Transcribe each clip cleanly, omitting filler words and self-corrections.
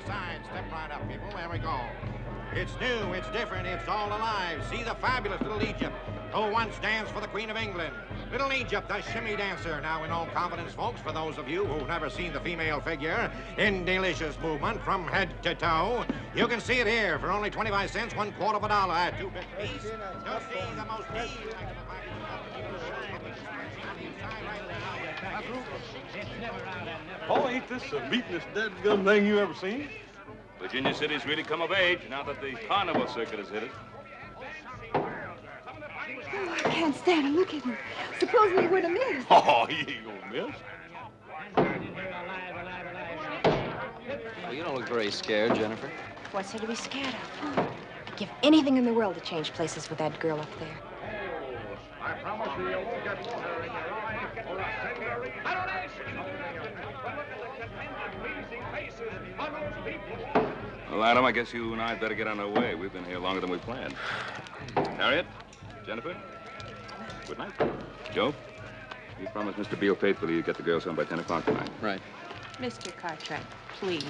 side. Step right up, people. There we go. It's new, it's different, it's all alive. See the fabulous little Egypt, who once danced for the Queen of England. Little Egypt, the shimmy dancer. Now in all confidence, folks, for those of you who've never seen the female figure in delicious movement from head to toe, you can see it here for only 25 cents, $1/4 of a dollar at 2 bit piece. You'll see the most Oh, ain't this the beatin'est dead-gum thing you ever seen? Virginia City's really come of age now that the carnival circuit has hit it. Oh, I can't stand it. Look at him. Supposing he were to miss. Oh, he ain't gonna miss. Well, you don't look very scared, Jennifer. What's there to be scared of? I'd give anything in the world to change places with that girl up there. I promise you won't get water in your eyes or a senorita. Well, Adam, I guess you and I had better get on our way. We've been here longer than we planned. Harriet? Jennifer? Good night. Joe? You promised Mr. Beale faithfully you'd get the girls home by 10 o'clock tonight. Right. Mr. Cartwright, please.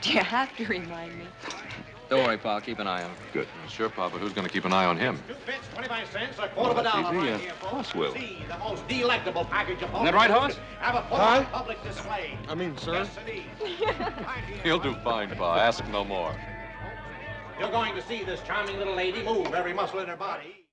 Do you have to remind me? Don't worry, Pa. I'll keep an eye on him. Good. Sure, Pa, but who's going to keep an eye on him? 2 bits, 25 cents, $1/4 of a dollar. Easy, Right here, folks. Haas will. See the most delectable package of Isn't that right, Haas? Have a put Hi. on public display. I mean, sir. Yes, indeed. Right here, He'll do folks. fine, Pa. Ask no more. You're going to see this charming little lady move every muscle in her body.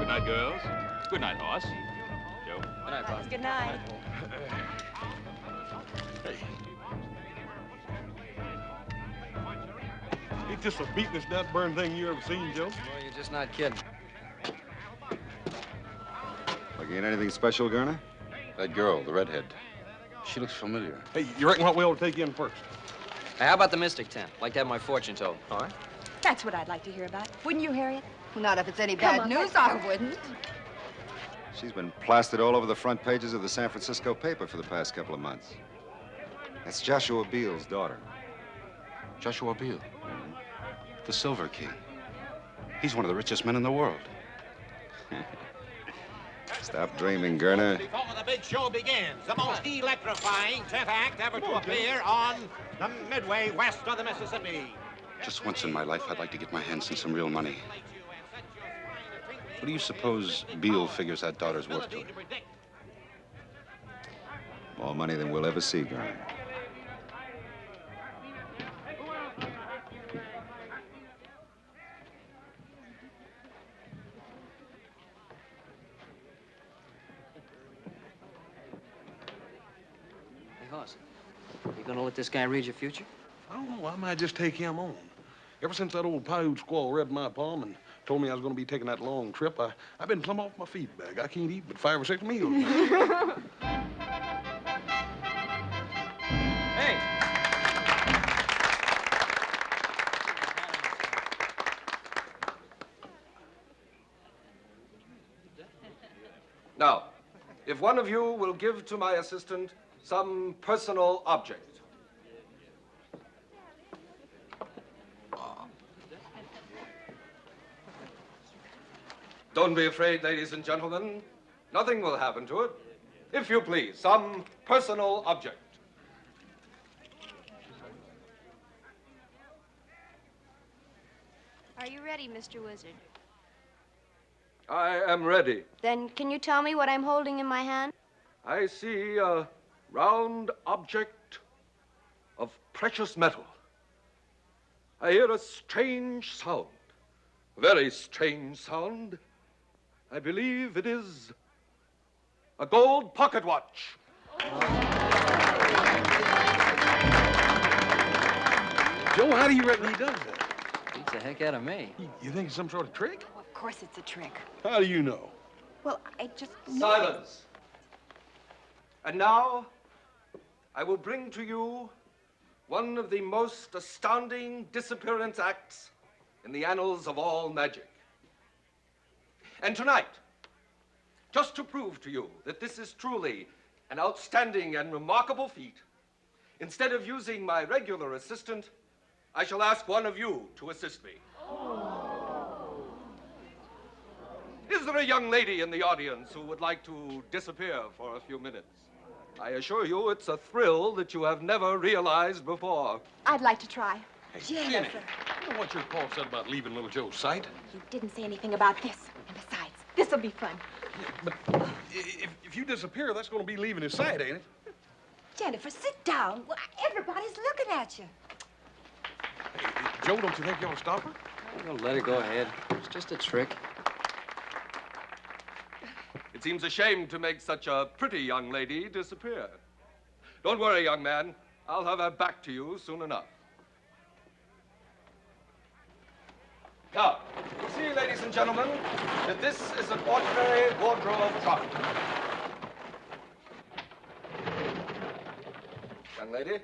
Good night, girls. Good night, Haas. Joe? Good night, Pa. Good night. Ain't this the beatin'est dead-burn thing you ever seen, Joe? Well, you're just not kidding. Looking at anything special, Gurner? That girl, the redhead. She looks familiar. Hey, you reckon what we ought to take in first? Hey, how about the Mystic Tent? Like to have my fortune told, all right? That's what I'd like to hear about. Wouldn't you, Harriet? Not if it's any Come bad on, news, let's I go. wouldn't. She's been plastered all over the front pages of the San Francisco paper for the past couple of months. That's Joshua Beale's daughter. Joshua Beale. The Silver King. He's one of the richest men in the world. Stop dreaming, Gurner. Before the big show begins, the most electrifying tent act ever to appear on the Midway west of the Mississippi. Just once in my life, I'd like to get my hands on some real money. What do you suppose Beale figures that daughter's worth to her? More money than we'll ever see, Gurner. Hey, Haas, you gonna let this guy read your future? I don't know. I might just take him on. Ever since that old Paiute squaw read my palm and told me I was going to be taking that long trip, I've been plumb off my feed bag. I can't eat but 5 or 6 meals. Hey! Now, if one of you will give to my assistant some personal object. Don't be afraid, ladies and gentlemen. Nothing will happen to it. If you please, some personal object. Are you ready, Mr. Wizard? I am ready. Then can you tell me what I'm holding in my hand? I see a round object of precious metal. I hear a strange sound, a very strange sound. I believe it is a gold pocket watch. Joe, how do you reckon he does that? Beats the heck out of me. You think it's some sort of trick? Oh, of course it's a trick. How do you know? Well, I just... Silence. And now, I will bring to you one of the most astounding disappearance acts in the annals of all magic. And tonight, just to prove to you that this is truly an outstanding and remarkable feat, instead of using my regular assistant, I shall ask one of you to assist me. Is there a young lady in the audience who would like to disappear for a few minutes? I assure you it's a thrill that you have never realized before. I'd like to try. Hey, Jennifer. Jenny, you know what your pa said about leaving little Joe's sight? You didn't say anything about this. And besides, this'll be fun. But if you disappear, that's going to be leaving his sight, ain't it? Jennifer, sit down. Well, everybody's looking at you. Hey, Joe, don't you think you ought to stop her? Well, let her go ahead. It's just a trick. It seems a shame to make such a pretty young lady disappear. Don't worry, young man. I'll have her back to you soon enough. Now, you see, ladies and gentlemen, that this is an ordinary wardrobe trunk. Young lady.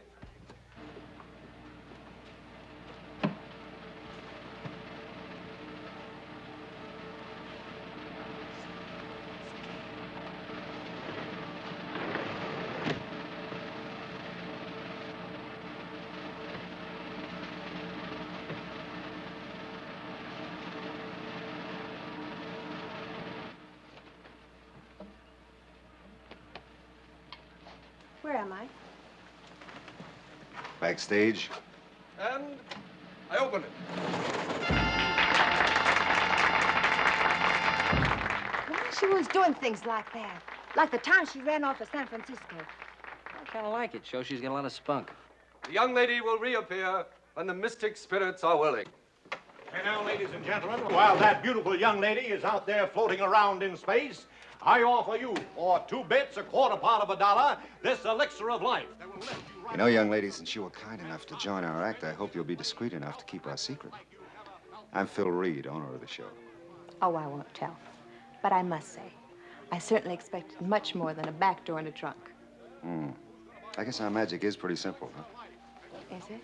Where am I? Backstage. And I open it. Why is she always doing things like that? Like the time she ran off to San Francisco. I kind of like it. Shows she's got a lot of spunk. The young lady will reappear when the mystic spirits are willing. And now, ladies and gentlemen, while that beautiful young lady is out there floating around in space, I offer you, for 2 bits, a quarter part of $1, this elixir of life. That will lift you right. You know, young lady, since you were kind enough to join our act, I hope you'll be discreet enough to keep our secret. I'm Phil Reed, owner of the show. Oh, I won't tell. But I must say, I certainly expected much more than a back door and a trunk. I guess our magic is pretty simple, huh? Is it?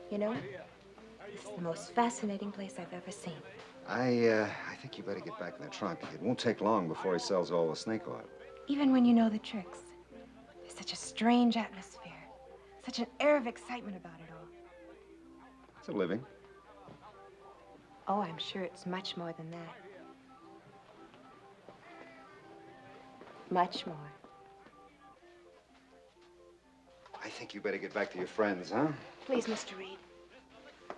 You know, this is the most fascinating place I've ever seen. I think you better get back in the trunk. It won't take long before he sells all the snake oil. Even when you know the tricks, there's such a strange atmosphere, such an air of excitement about it all. It's a living. Oh, I'm sure it's much more than that. Much more. I think you better get back to your friends, huh? Please, Mr. Reed.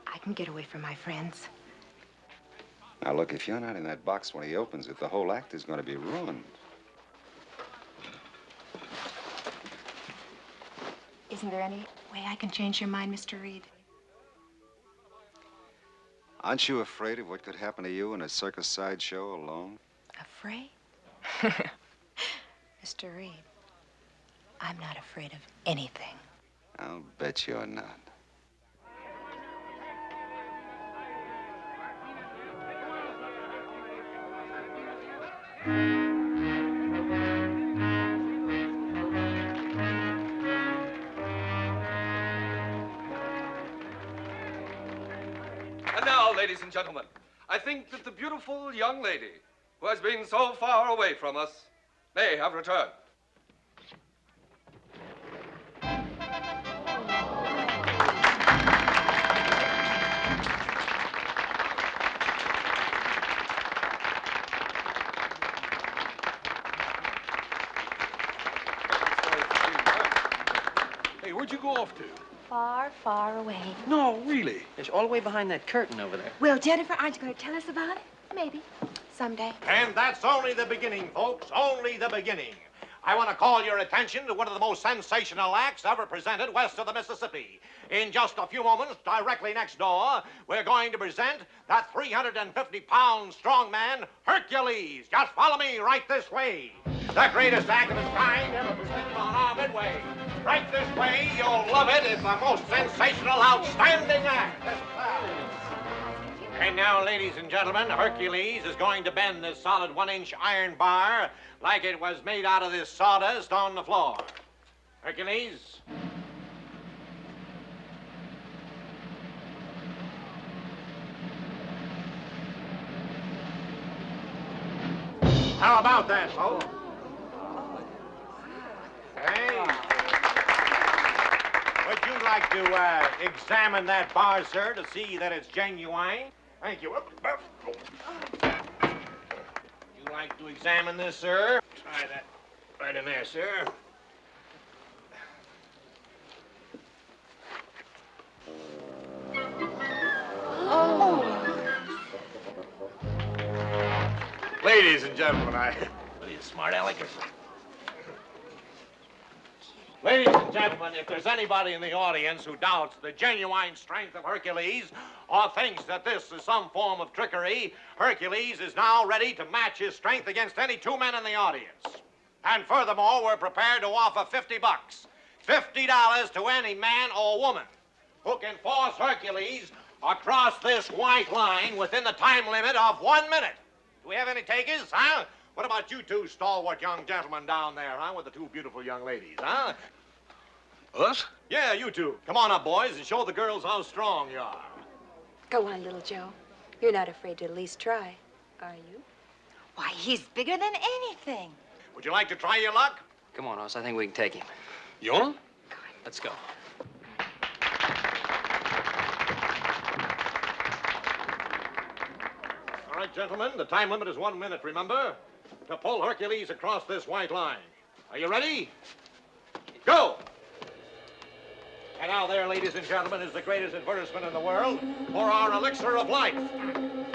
I can get away from my friends. Now, look, if you're not in that box when he opens it, the whole act is going to be ruined. Isn't there any way I can change your mind, Mr. Reed? Aren't you afraid of what could happen to you in a circus sideshow alone? Afraid? Mr. Reed, I'm not afraid of anything. I'll bet you're not. And now, ladies and gentlemen, I think that the beautiful young lady who has been so far away from us may have returned. Hey, where'd you go off to? Far, far away. No, really. It's all the way behind that curtain over there. Well, Jennifer, aren't you going to tell us about it? Maybe. Someday. And that's only the beginning, folks, only the beginning. I want to call your attention to one of the most sensational acts ever presented west of the Mississippi. In just a few moments, directly next door, we're going to present that 350-pound strong man, Hercules. Just follow me right this way. The greatest act of its kind ever presented on our midway. Right this way, you'll love it. It's the most sensational, outstanding act. And now, ladies and gentlemen, Hercules is going to bend this solid 1-inch iron bar like it was made out of this sawdust on the floor. Hercules. How about that, folks? Hey. Would you like to examine that bar, sir, to see that it's genuine? Thank you. Would you like to examine this, sir? Try that right in there, sir. Ladies and gentlemen, what are you, smart alecks? Ladies and gentlemen, if there's anybody in the audience who doubts the genuine strength of Hercules or thinks that this is some form of trickery, Hercules is now ready to match his strength against any two men in the audience. And furthermore, we're prepared to offer $50. $50 to any man or woman who can force Hercules across this white line within the time limit of 1 minute. Do we have any takers, huh? What about you two stalwart young gentlemen down there, huh? With the two beautiful young ladies, huh? Us? Yeah, you two. Come on up, boys, and show the girls how strong you are. Go on, little Joe. You're not afraid to at least try, are you? Why, he's bigger than anything. Would you like to try your luck? Come on, Haas. I think we can take him. You want him? Let's go. All right, gentlemen, the time limit is 1 minute, remember? To pull Hercules across this white line. Are you ready? Go! And now there, ladies and gentlemen, is the greatest advertisement in the world for our elixir of life.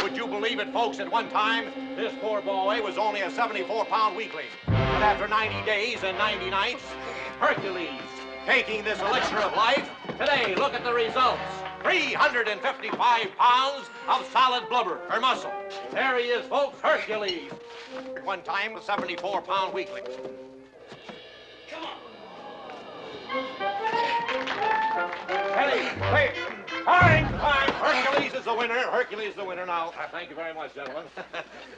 Would you believe it, folks, at one time, this poor boy was only a 74-pound weakling. But after 90 days and 90 nights, Hercules, taking this elixir of life, today, look at the results. 355 pounds of solid blubber, or muscle. There he is, folks, Hercules. At one time, a 74-pound weakling. Come on. Hey, fine. Hercules is the winner. Hercules is the winner now. Thank you very much, gentlemen.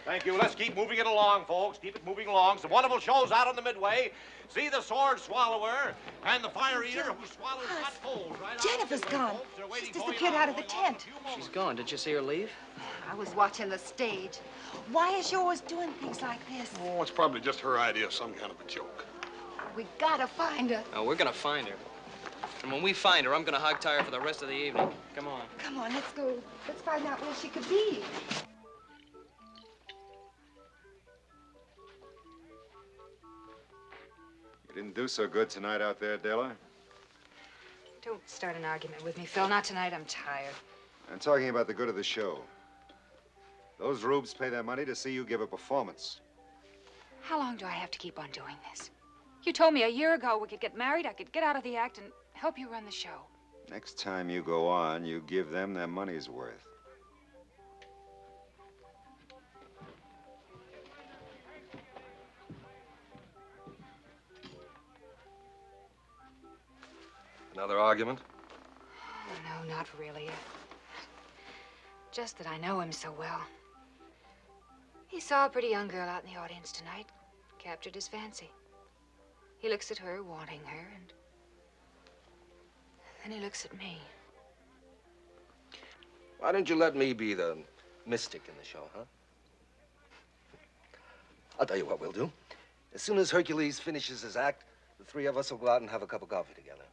Thank you. Let's keep moving it along, folks. Keep it moving along. Some wonderful shows out on the midway. See the sword swallower and the fire eater who swallows hot coals right out. Jennifer's gone. She's disappeared out of the tent. She's gone. Did you see her leave? I was watching the stage. Why is she always doing things like this? Oh, it's probably just her idea of some kind of a joke. We gotta find her. Oh, we're gonna find her. And when we find her, I'm gonna hog-tie her for the rest of the evening. Come on. Come on, let's go. Let's find out where she could be. You didn't do so good tonight out there, Della. Don't start an argument with me, Phil. Not tonight. I'm tired. I'm talking about the good of the show. Those rubes pay their money to see you give a performance. How long do I have to keep on doing this? You told me a year ago we could get married, I could get out of the act and help you run the show. Next time you go on, you give them their money's worth. Another argument? Oh, no, not really. Just that I know him so well. He saw a pretty young girl out in the audience tonight, captured his fancy. He looks at her, wanting her, and then he looks at me. Why don't you let me be the mystic in the show, huh? I'll tell you what we'll do. As soon as Hercules finishes his act, the three of us will go out and have a cup of coffee together.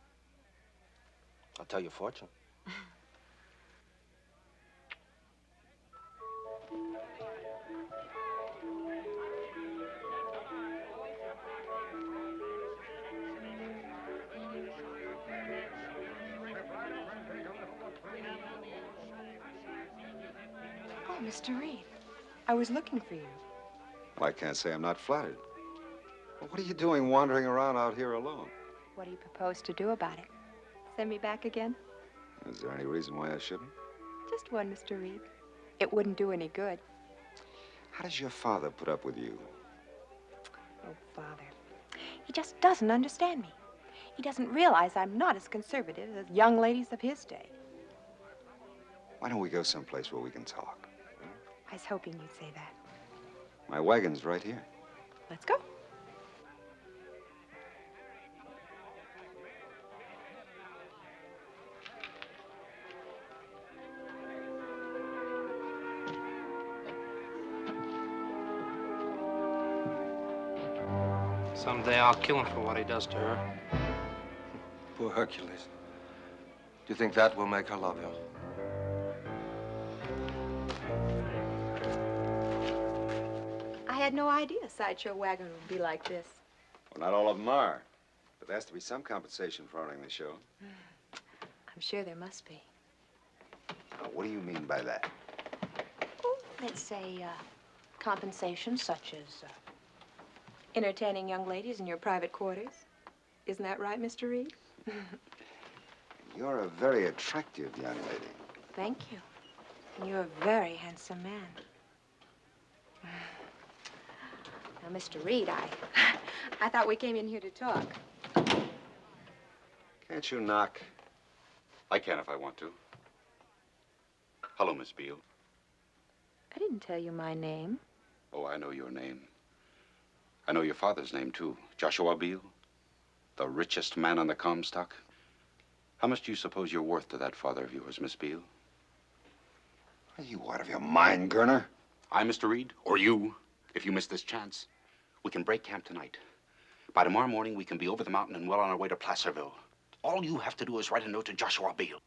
I'll tell your fortune. Oh, Mr. Reed, I was looking for you. Well, I can't say I'm not flattered. Well, what are you doing wandering around out here alone? What do you propose to do about it? Send me back again? Is there any reason why I shouldn't? Just one, Mr. Reed. It wouldn't do any good. How does your father put up with you? Oh, Father. He just doesn't understand me. He doesn't realize I'm not as conservative as young ladies of his day. Why don't we go someplace where we can talk? I was hoping you'd say that. My wagon's right here. Let's go. Someday I'll kill him for what he does to her. Poor Hercules. Do you think that will make her love him? I had no idea a sideshow wagon would be like this. Well, not all of them are. But there has to be some compensation for owning the show. I'm sure there must be. Now, what do you mean by that? Oh, let's say compensation such as entertaining young ladies in your private quarters. Isn't that right, Mr. Reed? You're a very attractive young lady. Thank you. And you're a very handsome man. Now, Mr. Reed, I thought we came in here to talk. Can't you knock? I can if I want to. Hello, Miss Beale. I didn't tell you my name. Oh, I know your name. I know your father's name, too. Joshua Beale. The richest man on the Comstock. How much do you suppose you're worth to that father of yours, Miss Beale? Are you out of your mind, Gurner? I, Mr. Reed, or you, if you miss this chance. We can break camp tonight. By tomorrow morning, we can be over the mountain and well on our way to Placerville. All you have to do is write a note to Joshua Beale.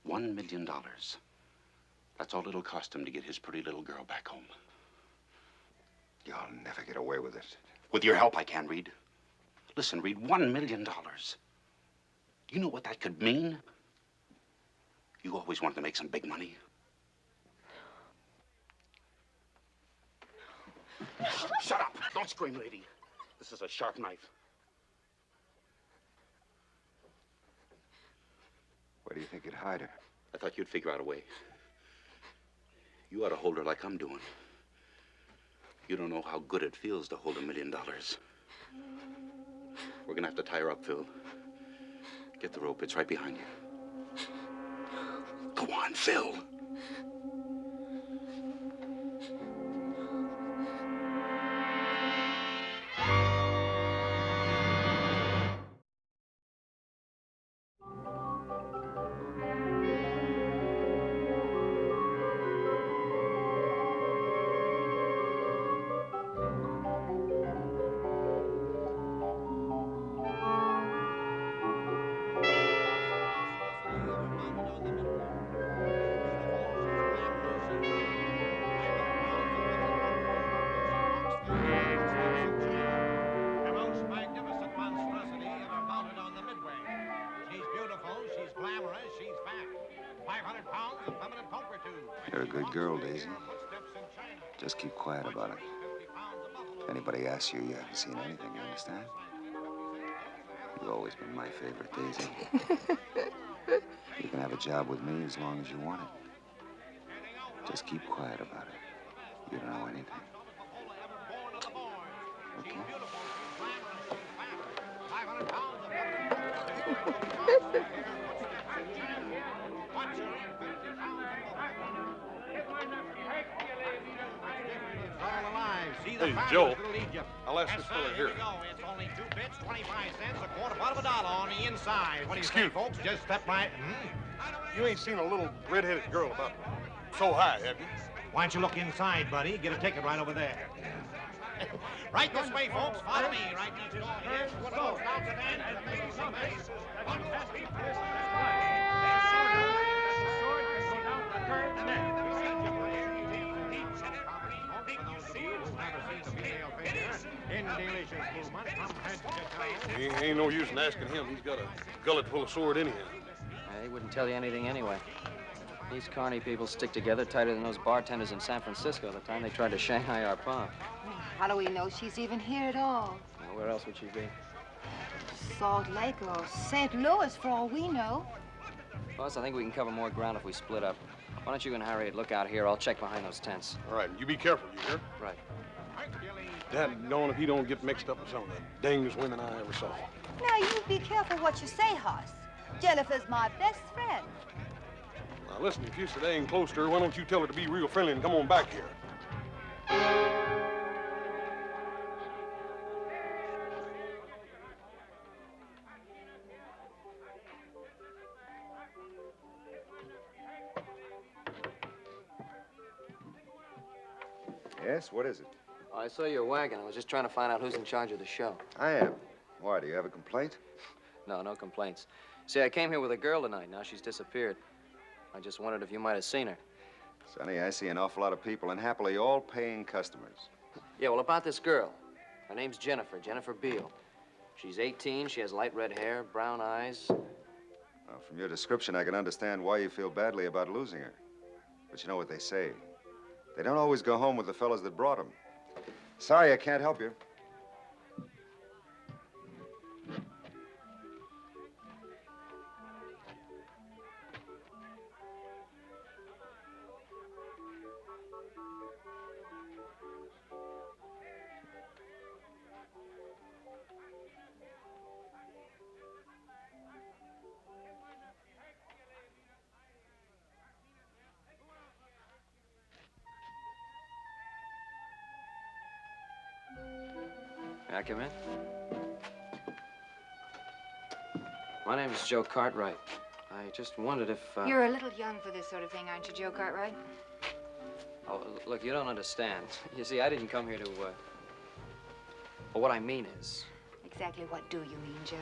$1 million. That's all it'll cost him to get his pretty little girl back home. You'll never get away with it. With your help, I can, Reed. Listen, Reed, $1 million. Do you know what that could mean? You always wanted to make some big money. Shut up! Don't scream, lady. This is a sharp knife. Where do you think you'd hide her? I thought you'd figure out a way. You ought to hold her like I'm doing. You don't know how good it feels to hold $1 million. We're gonna have to tie her up, Phil. Get the rope. It's right behind you. Go on, Phil. You're a good girl, Daisy. Just keep quiet about it. If anybody asks you, you haven't seen anything, you understand? You've always been my favorite, Daisy. You can have a job with me as long as you want it. Just keep quiet about it. You don't know anything. Okay? Hey, Joe, I'll ask this fella here. It's only 2 bits, 25 cents, a quarter part of a dollar on the inside. What do you say, folks? Just step right. You ain't seen a little red-headed girl about so high, have you? Why don't you look inside, buddy? Get a ticket right over there. Right this way, folks. Follow me. Right next door here. So, stop the band and make some base. Ain't no use in asking him. He's got a gullet full of sword anyhow. He wouldn't tell you anything anyway. These carny people stick together tighter than those bartenders in San Francisco the time they tried to Shanghai our pub. How do we know she's even here at all? Now, where else would she be? Salt Lake or St. Louis, for all we know. Boss, I think we can cover more ground if we split up. Why don't you and Harriet look out here? I'll check behind those tents. All right, you be careful, you hear? Right. Daggone if he don't get mixed up with some of the dangest women I ever saw. Now, you be careful what you say, Haas. Jennifer's my best friend. Now, listen, if you're so dang close to her, why don't you tell her to be real friendly and come on back here? Yes, what is it? Oh, I saw your wagon. I was just trying to find out who's in charge of the show. I am. Why, do you have a complaint? No, no complaints. See, I came here with a girl tonight. Now she's disappeared. I just wondered if you might have seen her. Sonny, I see an awful lot of people, and happily all paying customers. Yeah, well, about this girl. Her name's Jennifer Beale. She's 18, she has light red hair, brown eyes. Well, from your description, I can understand why you feel badly about losing her. But you know what they say. They don't always go home with the fellas that brought them. Sorry, I can't help you. May I come in? My name is Joe Cartwright. I just wondered if, You're a little young for this sort of thing, aren't you, Joe Cartwright? Oh, look, you don't understand. You see, I didn't come here to, Well, what I mean is... Exactly what do you mean, Joe?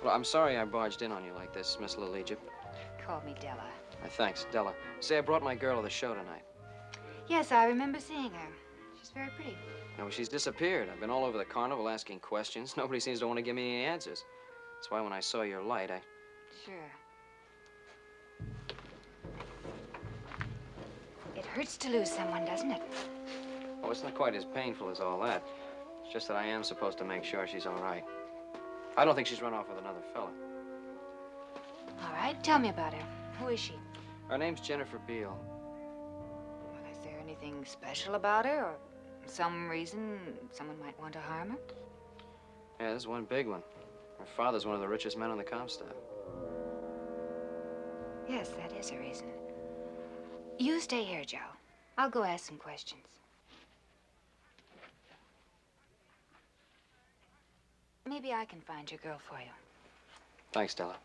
Well, I'm sorry I barged in on you like this, Miss Little Egypt. Call me Della. Thanks, Della. See, I brought my girl to the show tonight. Yes, I remember seeing her. She's very pretty. No, she's disappeared. I've been all over the carnival asking questions. Nobody seems to want to give me any answers. That's why when I saw your light, I... Sure. It hurts to lose someone, doesn't it? Oh, it's not quite as painful as all that. It's just that I am supposed to make sure she's all right. I don't think she's run off with another fella. All right, tell me about her. Who is she? Her name's Jennifer Beale. Well, is there anything special about her, or some reason someone might want to harm her? Yeah, there's one big one. Her father's one of the richest men on the Comstock. Yes, that is a reason. You stay here, Joe. I'll go ask some questions. Maybe I can find your girl for you. Thanks, Della.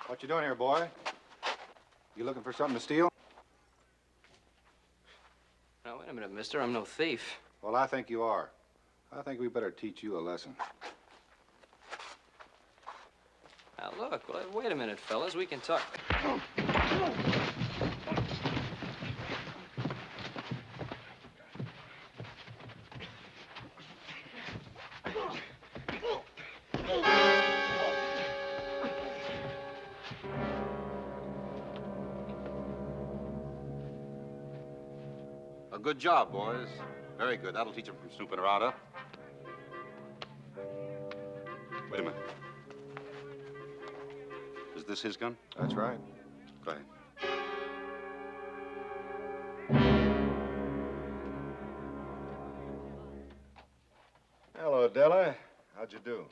What you doing here, boy? You looking for something to steal? Now, wait a minute, mister. I'm no thief. Well, I think you are. I think we better teach you a lesson. Now, look, wait a minute, fellas. We can talk. A good job, boys. Very good. That'll teach them from snooping around, huh? Wait a minute. Is this his gun? That's right. Go ahead. Hello, Della. How'd you do?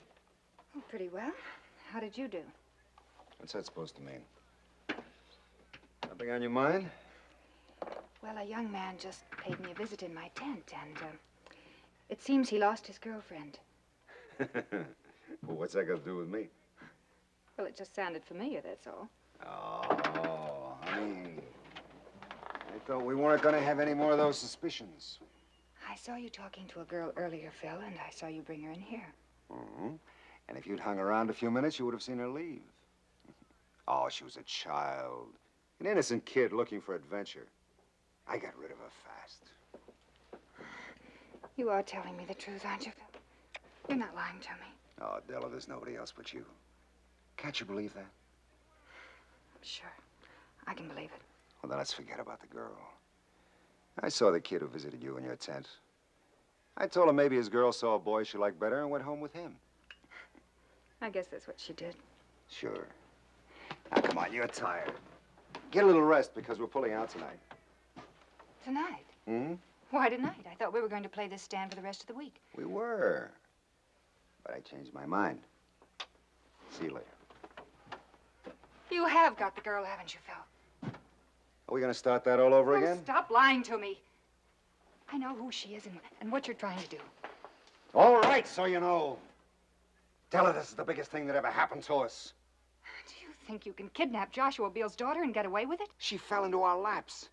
Oh, pretty well. How did you do? What's that supposed to mean? Something on your mind? Well, a young man just paid me a visit in my tent, and it seems he lost his girlfriend. Well, what's that got to do with me? Well, it just sounded familiar, that's all. Oh, honey. I thought we weren't going to have any more of those suspicions. I saw you talking to a girl earlier, Phil, and I saw you bring her in here. Mm-hmm. And if you'd hung around a few minutes, you would have seen her leave. Oh, she was a child. An innocent kid looking for adventure. I got rid of her fast. You are telling me the truth, aren't you, Phil? You're not lying to me. Oh, Della, there's nobody else but you. Can't you believe that? Sure. I can believe it. Well, then let's forget about the girl. I saw the kid who visited you in your tent. I told him maybe his girl saw a boy she liked better and went home with him. I guess that's what she did. Sure. Now, come on, you're tired. Get a little rest because we're pulling out tonight. Tonight? Hmm? Why tonight? I thought we were going to play this stand for the rest of the week. We were. But I changed my mind. See you later. You have got the girl, haven't you, Phil? Are we going to start that all over Oh, again? stop lying to me. I know who she is and what you're trying to do. All right, so you know. Tell her this is the biggest thing that ever happened to us. Do you think you can kidnap Joshua Beale's daughter and get away with it? She fell into our laps.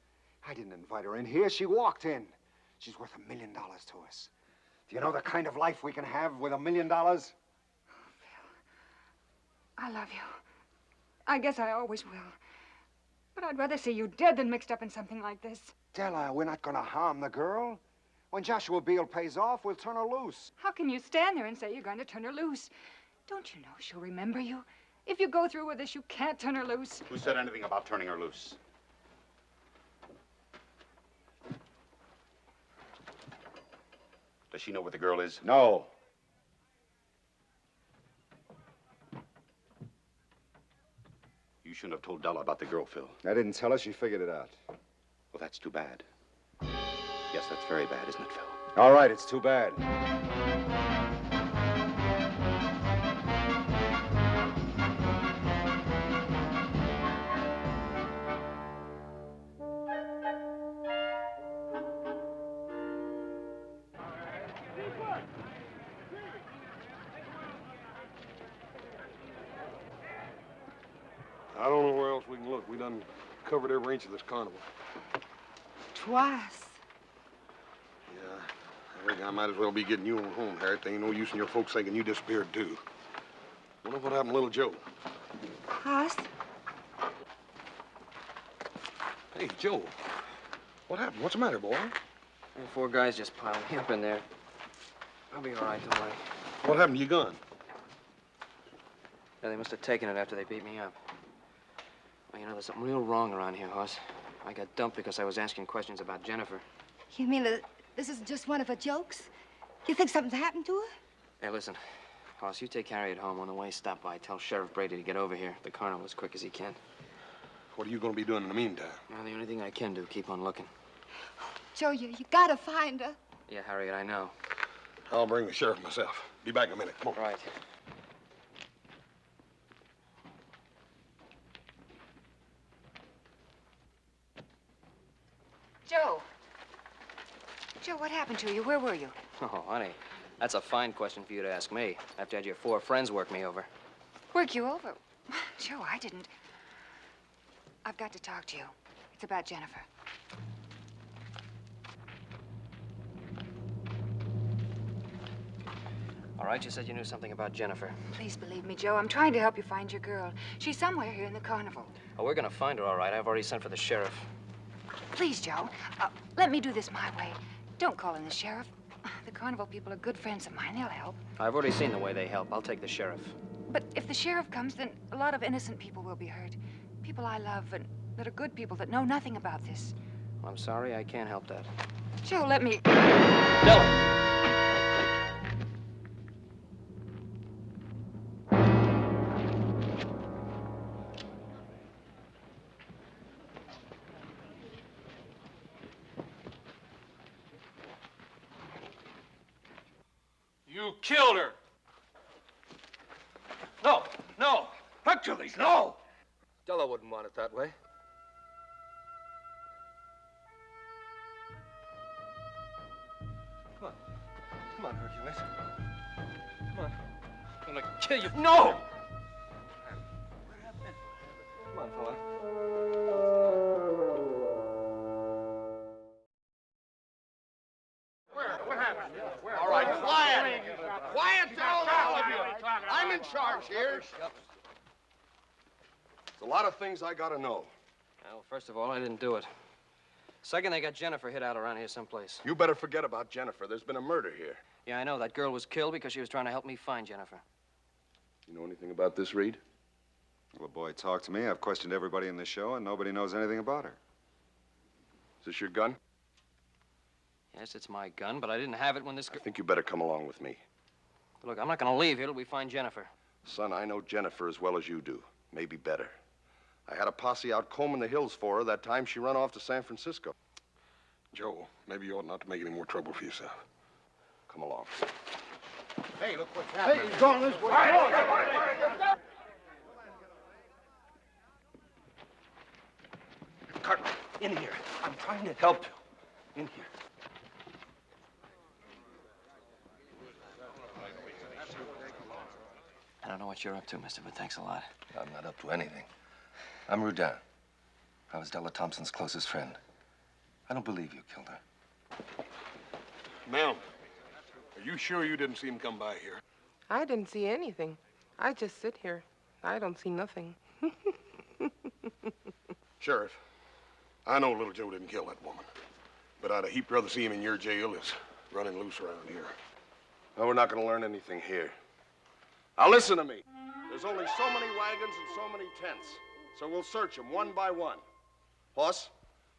I didn't invite her in here. She walked in. She's worth $1 million to us. Do you know the kind of life we can have with $1 million? I love you. I guess I always will. But I'd rather see you dead than mixed up in something like this. Tell her we're not going to harm the girl. When Joshua Beale pays off, we'll turn her loose. How can you stand there and say you're going to turn her loose? Don't you know she'll remember you? If you go through with this, you can't turn her loose. Who said anything about turning her loose? Does she know where the girl is? No. You shouldn't have told Della about the girl, Phil. I didn't tell her. She figured it out. Well, that's too bad. Yes, that's very bad, isn't it, Phil? All right, it's too bad. I don't know where else we can look. We done covered every inch of this carnival. Twice. Yeah, I think I might as well be getting you on home, Harriet. There ain't no use in your folks thinking you disappeared, too. Wonder what happened to little Joe. Haas? Hey, Joe. What happened? What's the matter, boy? The 4 guys just piled me up in there. I'll be all right, don't worry. What happened to your gun? Yeah, they must have taken it after they beat me up. Well, you know, there's something real wrong around here, Haas. I got dumped because I was asking questions about Jennifer. You mean that this is just one of her jokes? You think something's happened to her? Hey, listen. Haas, you take Harriet home. On the way, stop by. Tell Sheriff Brady to get over here. The carnival as quick as he can. What are you going to be doing in the meantime? Well, the only thing I can do, keep on looking. Joe, you gotta find her. Yeah, Harriet, I know. I'll bring the sheriff myself. Be back in a minute. Come on. Right. Joe. Joe, what happened to you? Where were you? Oh, honey, that's a fine question for you to ask me after I had your 4 friends work me over. Work you over? Joe, I didn't. I've got to talk to you. It's about Jennifer. All right, you said you knew something about Jennifer. Please believe me, Joe. I'm trying to help you find your girl. She's somewhere here in the carnival. Oh, we're gonna find her, all right. I've already sent for the sheriff. Please, Joe. Let me do this my way. Don't call in the sheriff. The carnival people are good friends of mine. They'll help. I've already seen the way they help. I'll take the sheriff. But if the sheriff comes, then a lot of innocent people will be hurt. People I love and that are good people that know nothing about this. I'm sorry, I can't help that. Joe, let me... Della! You killed her. No, no. Hercules, no. Della wouldn't want it that way. Come on. Come on, Hercules. Come on. I'm gonna kill you. No! Come on, fella. What happened? All right, quiet. Quiet down, all of you. I'm in charge here. There's a lot of things I gotta know. Well, first of all, I didn't do it. Second, they got Jennifer hid out around here someplace. You better forget about Jennifer. There's been a murder here. Yeah, I know. That girl was killed because she was trying to help me find Jennifer. You know anything about this, Reed? Well, boy, talk to me. I've questioned everybody in this show, and nobody knows anything about her. Is this your gun? Yes, it's my gun, but I didn't have it when this... I think you better come along with me. Look, I'm not going to leave here till we find Jennifer. Son, I know Jennifer as well as you do, maybe better. I had a posse out combing the hills for her that time she run off to San Francisco. Joe, maybe you ought not to make any more trouble for yourself. Come along. Hey, look what's happening. Hey, he's going this way. Cartman, in here. I'm trying to help you. In here. I don't know what you're up to, mister, but thanks a lot. I'm not up to anything. I'm Rudin. I was Della Thompson's closest friend. I don't believe you killed her. Ma'am, are you sure you didn't see him come by here? I didn't see anything. I just sit here. I don't see nothing. Sheriff, I know little Joe didn't kill that woman, but I'd a heap rather see him in your jail as running loose around here. No, we're not going to learn anything here. Now listen to me. There's only so many wagons and so many tents, so we'll search them one by one. Haas,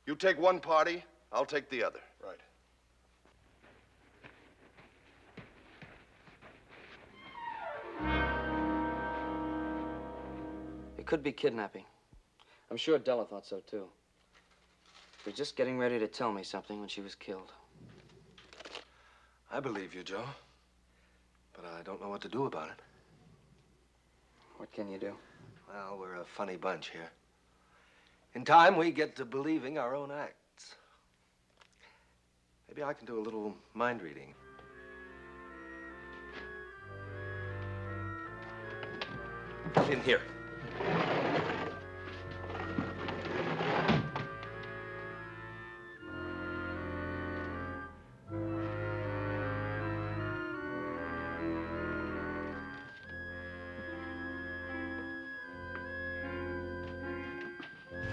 you take one party, I'll take the other. Right. It could be kidnapping. I'm sure Della thought so, too. She was just getting ready to tell me something when she was killed. I believe you, Joe, but I don't know what to do about it. What can you do? Well, we're a funny bunch here. In time, we get to believing our own acts. Maybe I can do a little mind reading. In here.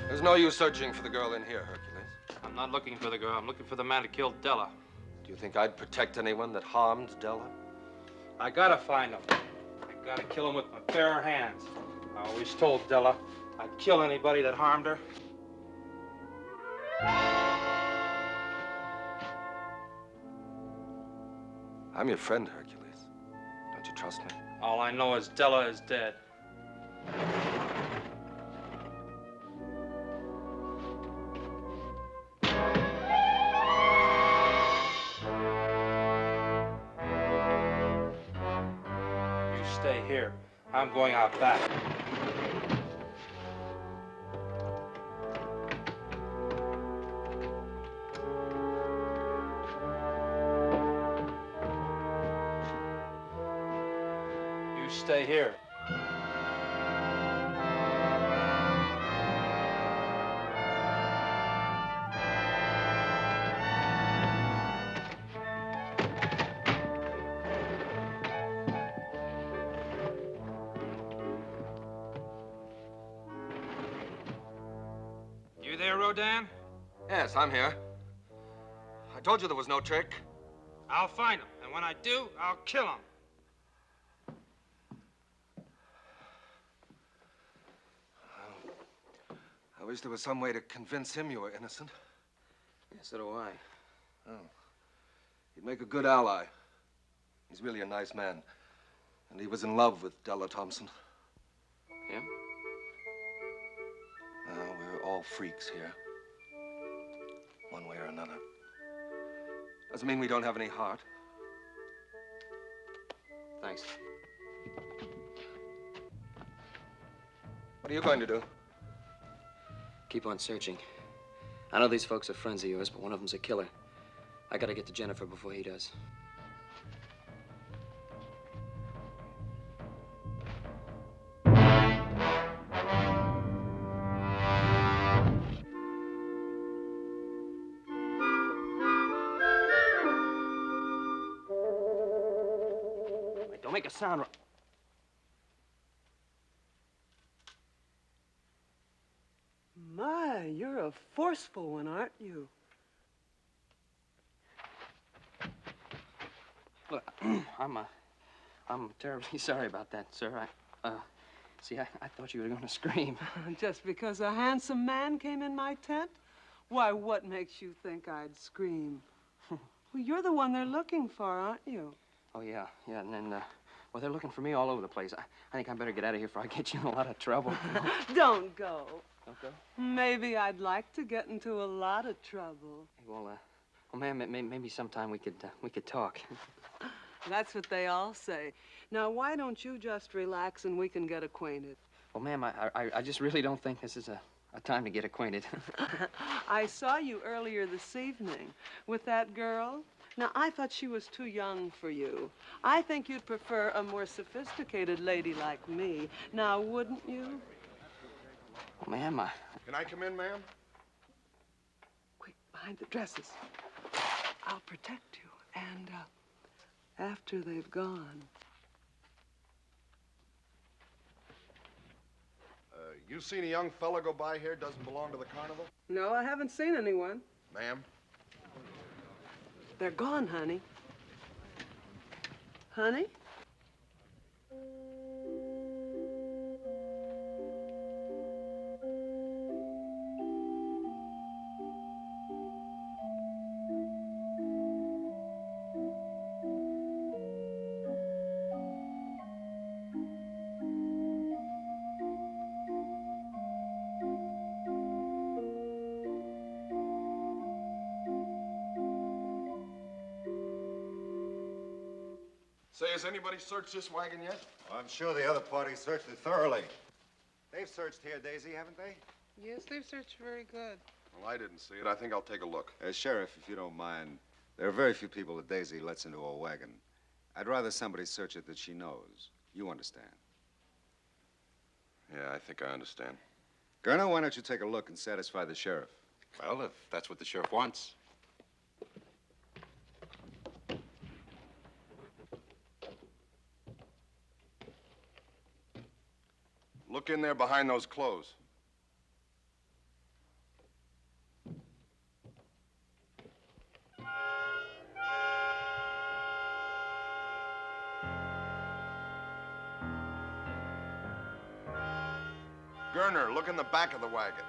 There's no use searching for the girl in here, Hercules. I'm not looking for the girl. I'm looking for the man who killed Della. Do you think I'd protect anyone that harmed Della? I gotta find him. I gotta kill him with my bare hands. I always told Della I'd kill anybody that harmed her. I'm your friend, Hercules. Don't you trust me? All I know is Della is dead. Stay here. I'm going out back. You stay here. You there, Rodan? Yes, I'm here. I told you there was no trick. I'll find him, and when I do, I'll kill him. I wish there was some way to convince him you were innocent. Yeah, so do I. Oh. He'd make a good ally. He's really a nice man. And he was in love with Della Thompson. Him? Well, we're all freaks here. One way or another. Doesn't mean we don't have any heart. Thanks. What are you going to do? Keep on searching. I know these folks are friends of yours, but one of them's a killer. I gotta get to Jennifer before he does. Wait, don't make a sound. My, you're a forceful one, aren't you? Look, I'm terribly sorry about that, sir. See, I thought you were going to scream. Just because a handsome man came in my tent? Why, what makes you think I'd scream? Well, you're the one they're looking for, aren't you? Oh, yeah, and then, Well, they're looking for me all over the place. I think I better get out of here before I get you in a lot of trouble. Don't go. Don't go? Maybe I'd like to get into a lot of trouble. Well, ma'am, maybe sometime we could talk. That's what they all say. Now, why don't you just relax and we can get acquainted? Well, ma'am, I just really don't think this is a time to get acquainted. I saw you earlier this evening with that girl. Now, I thought she was too young for you. I think you'd prefer a more sophisticated lady like me. Now, wouldn't you? Well, ma'am, Can I come in, ma'am? Quick, behind the dresses. I'll protect you. And, after they've gone. You seen a young fella go by here, doesn't belong to the carnival? No, I haven't seen anyone. Ma'am? They're gone, honey. Honey? Say, has anybody searched this wagon yet? I'm sure the other party searched it thoroughly. They've searched here, Daisy, haven't they? Yes, they've searched very good. Well, I didn't see it. I think I'll take a look. Sheriff, if you don't mind, there are very few people that Daisy lets into a wagon. I'd rather somebody search it that she knows. You understand? Yeah, I think I understand. Gurner, why don't you take a look and satisfy the sheriff? Well, if that's what the sheriff wants. Look in there behind those clothes. Gurner, look in the back of the wagon.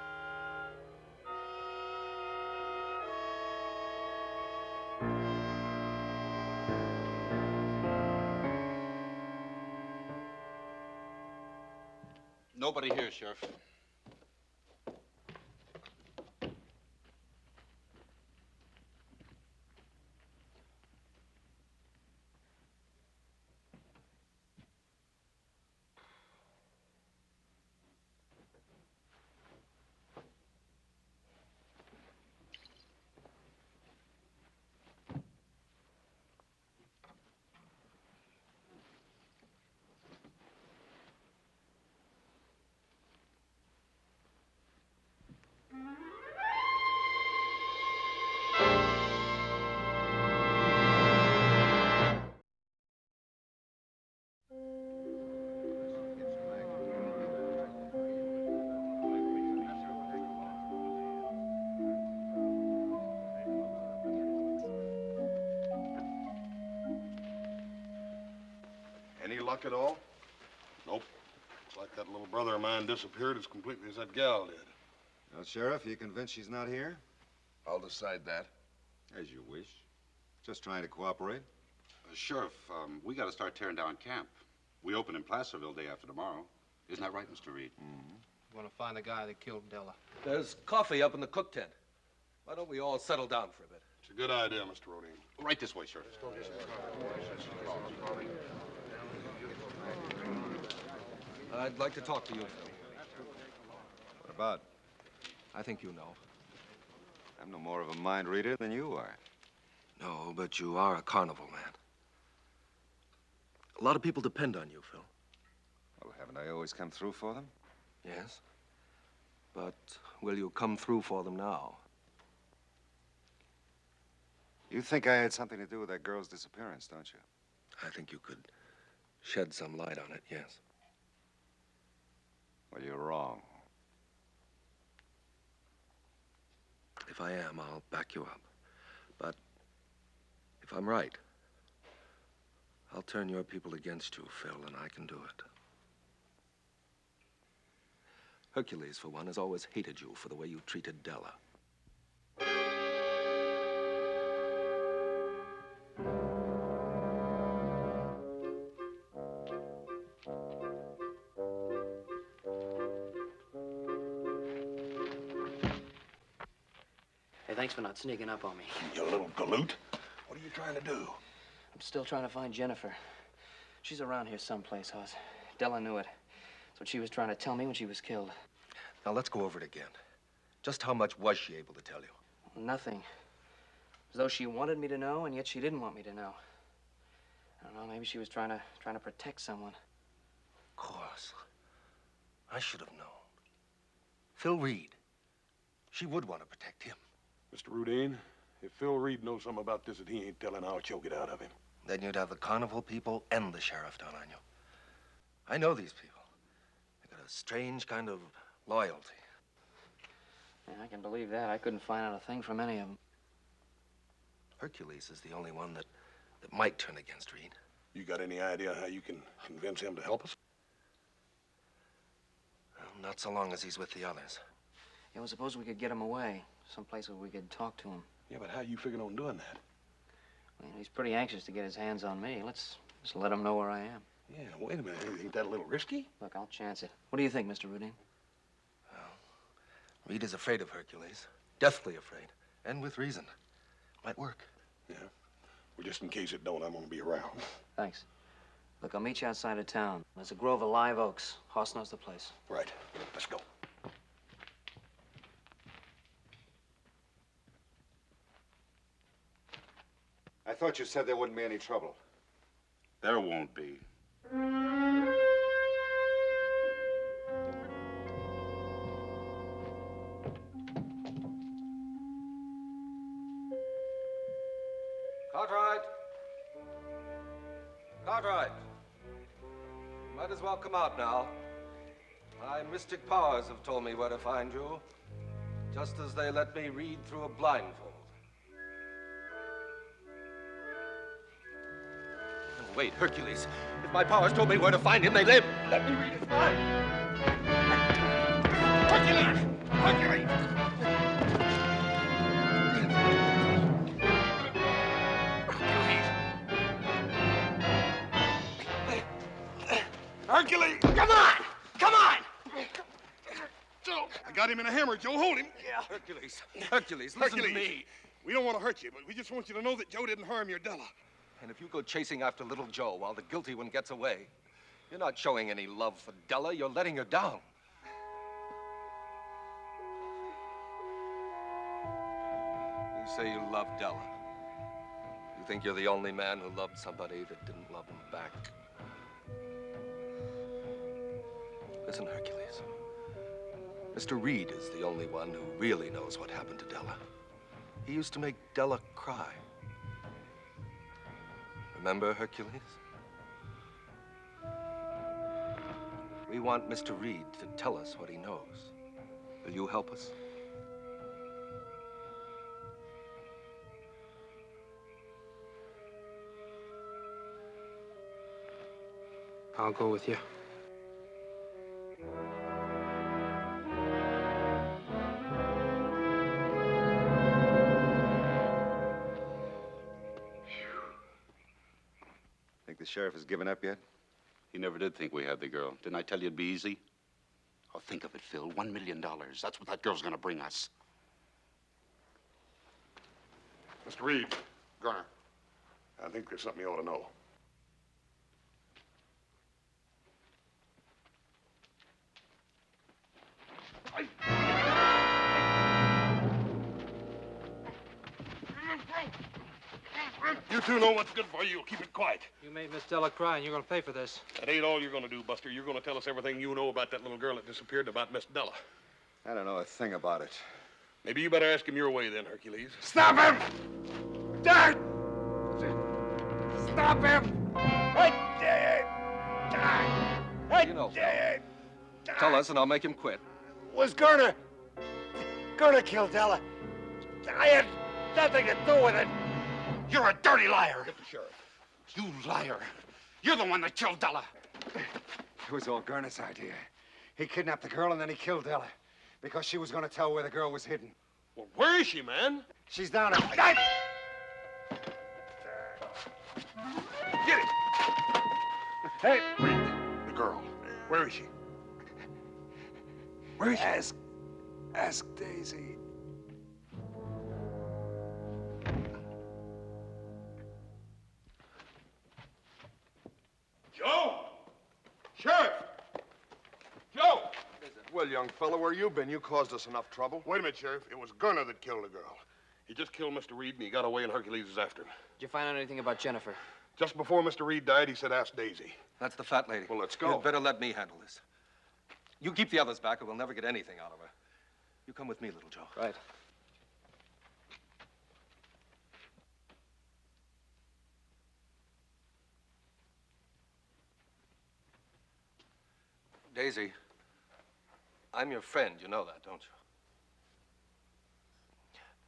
Nobody here, Sheriff. Any luck at all? Nope. It's like that little brother of mine disappeared as completely as that gal did. Now, Sheriff, you convinced she's not here? I'll decide that. As you wish. Just trying to cooperate. Sheriff, we got to start tearing down camp. We open in Placerville day after tomorrow. Isn't that right, Mr. Reed? Mm-hmm. Want to find the guy that killed Della. There's coffee up in the cook tent. Why don't we all settle down for a bit? It's a good idea, Mr. Rodine. Right this way, Sheriff. I'd like to talk to you, Phil. What about? I think you know. I'm no more of a mind reader than you are. No, but you are a carnival man. A lot of people depend on you, Phil. Well, haven't I always come through for them? Yes. But will you come through for them now? You think I had something to do with that girl's disappearance, don't you? I think you could shed some light on it, yes. Well, you're wrong. If I am, I'll back you up. But if I'm right, I'll turn your people against you, Phil, and I can do it. Hercules, for one, has always hated you for the way you treated Della. Thanks for not sneaking up on me. You little galoot. What are you trying to do? I'm still trying to find Jennifer. She's around here someplace, Haas. Della knew it. That's what she was trying to tell me when she was killed. Now, let's go over it again. Just how much was she able to tell you? Nothing. As though she wanted me to know, and yet she didn't want me to know. I don't know, maybe she was trying to protect someone. Of course. I should have known. Phil Reed. She would want to protect him. Mr. Rudine, if Phil Reed knows something about this that he ain't telling, I'll choke it out of him. Then you'd have the carnival people and the sheriff down on you. I know these people. They got a strange kind of loyalty. Yeah, I can believe that. I couldn't find out a thing from any of them. Hercules is the only one that might turn against Reed. You got any idea how you can convince him to help us? Well, not so long as he's with the others. Yeah, well, suppose we could get him away. Someplace where we could talk to him. Yeah, but how you figuring on doing that? Well, he's pretty anxious to get his hands on me. Let's just let him know where I am. Yeah, wait a minute. Ain't that a little risky? Look, I'll chance it. What do you think, Mr. Rudine? Well, Reed is afraid of Hercules. Deathly afraid. And with reason. Might work. Yeah. Well, just in case it don't, I'm gonna be around. Thanks. Look, I'll meet you outside of town. There's a grove of live oaks. Haas knows the place. Right. Let's go. I thought you said there wouldn't be any trouble. There won't be. Cartwright! Cartwright! Might as well come out now. My mystic powers have told me where to find you, just as they let me read through a blindfold. Oh, wait, Hercules. If my powers told me where to find him, they live. Let me read his mind. Hercules! Hercules! Hercules! Come on! Come on! Joe, I got him in a hammer. Joe, hold him. Yeah. Hercules, Hercules, listen to me. We don't want to hurt you, but we just want you to know that Joe didn't harm your Della. And if you go chasing after little Joe while the guilty one gets away, you're not showing any love for Della. You're letting her down. You say you love Della. You think you're the only man who loved somebody that didn't love him back. Listen, Hercules. Mr. Reed is the only one who really knows what happened to Della. He used to make Della cry. Remember, Hercules? We want Mr. Reed to tell us what he knows. Will you help us? I'll go with you. Think the sheriff has given up yet? He never did think we had the girl. Didn't I tell you it'd be easy? Oh, think of it, Phil. $1 million. That's what that girl's gonna bring us. Mr. Reed, Gunner. I think there's something you ought to know. You two know what's good for you. Keep it quiet. You made Miss Della cry, and you're going to pay for this. That ain't all you're gonna do, Buster. You're gonna tell us everything you know about that little girl that disappeared and about Miss Della. I don't know a thing about it. Maybe you better ask him your way then, Hercules. Stop him! Dad! Stop him! You know, Phil. Tell us, and I'll make him quit. Was Gurner killed Della. I had nothing to do with it. You're a dirty liar. Get the sheriff. You liar. You're the one that killed Della. It was all Gurner's idea. He kidnapped the girl and then he killed Della because she was going to tell where the girl was hidden. Well, where is she, man? She's down at... Get it! Hey, wait. The girl. Where is she? Where is she? Ask Daisy. Well, young fella, where you been? You caused us enough trouble. Wait a minute, Sheriff. It was Gunner that killed the girl. He just killed Mr. Reed, and he got away, and Hercules is after him. Did you find out anything about Jennifer? Just before Mr. Reed died, he said, ask Daisy. That's the fat lady. Well, let's go. You'd better let me handle this. You keep the others back, or we'll never get anything out of her. You come with me, little Joe. Right. Daisy, I'm your friend. You know that, don't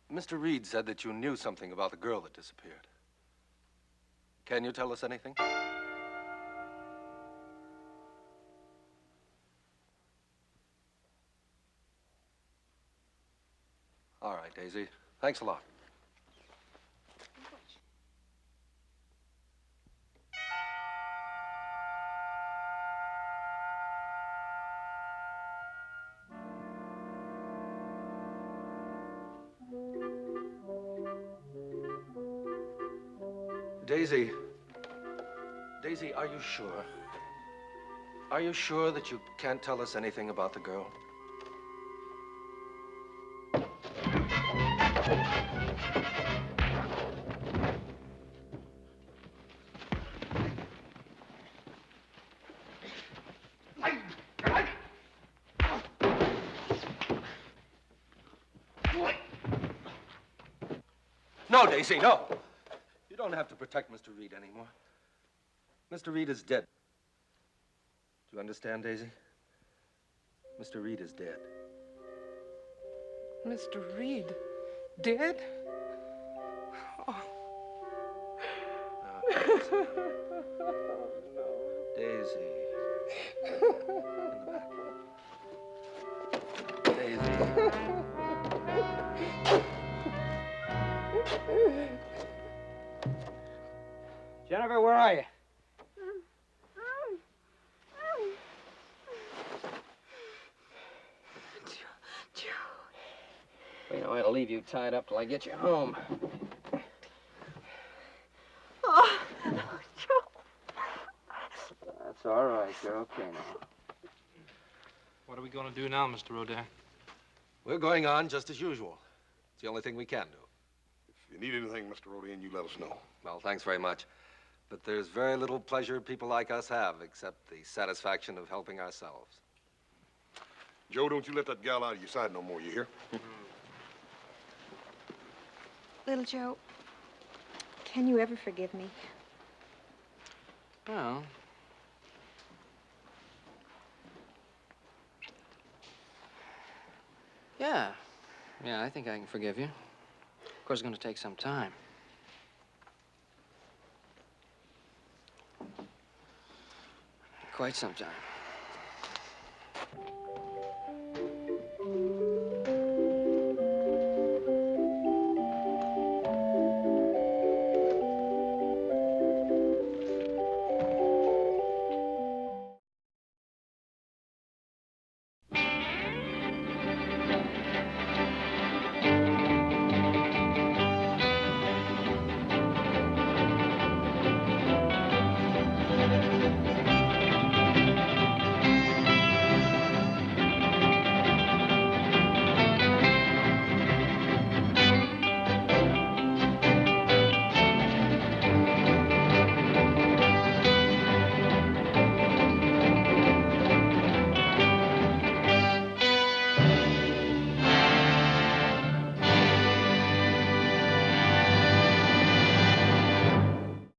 you? Mr. Reed said that you knew something about the girl that disappeared. Can you tell us anything? All right, Daisy. Thanks a lot. Daisy. Daisy, are you sure? Are you sure that you can't tell us anything about the girl? No, Daisy, no. You don't have to protect Mr. Reed anymore. Mr. Reed is dead. Do you understand, Daisy? Mr. Reed is dead. Mr. Reed? Dead? Oh. Daisy. In the back. Daisy. Jennifer, where are you? You know, I'll leave you tied up till I get you home. Oh, Joe. That's all right. You're okay now. What are we going to do now, Mr. Rodin? We're going on just as usual. It's the only thing we can do. If you need anything, Mr. Rodin, you let us know. Well, thanks very much. But there's very little pleasure people like us have except the satisfaction of helping ourselves. Joe, don't you let that gal out of your sight no more, you hear? Little Joe, can you ever forgive me? Well, yeah. Yeah, I think I can forgive you. Of course, it's going to take some time. Quite some time.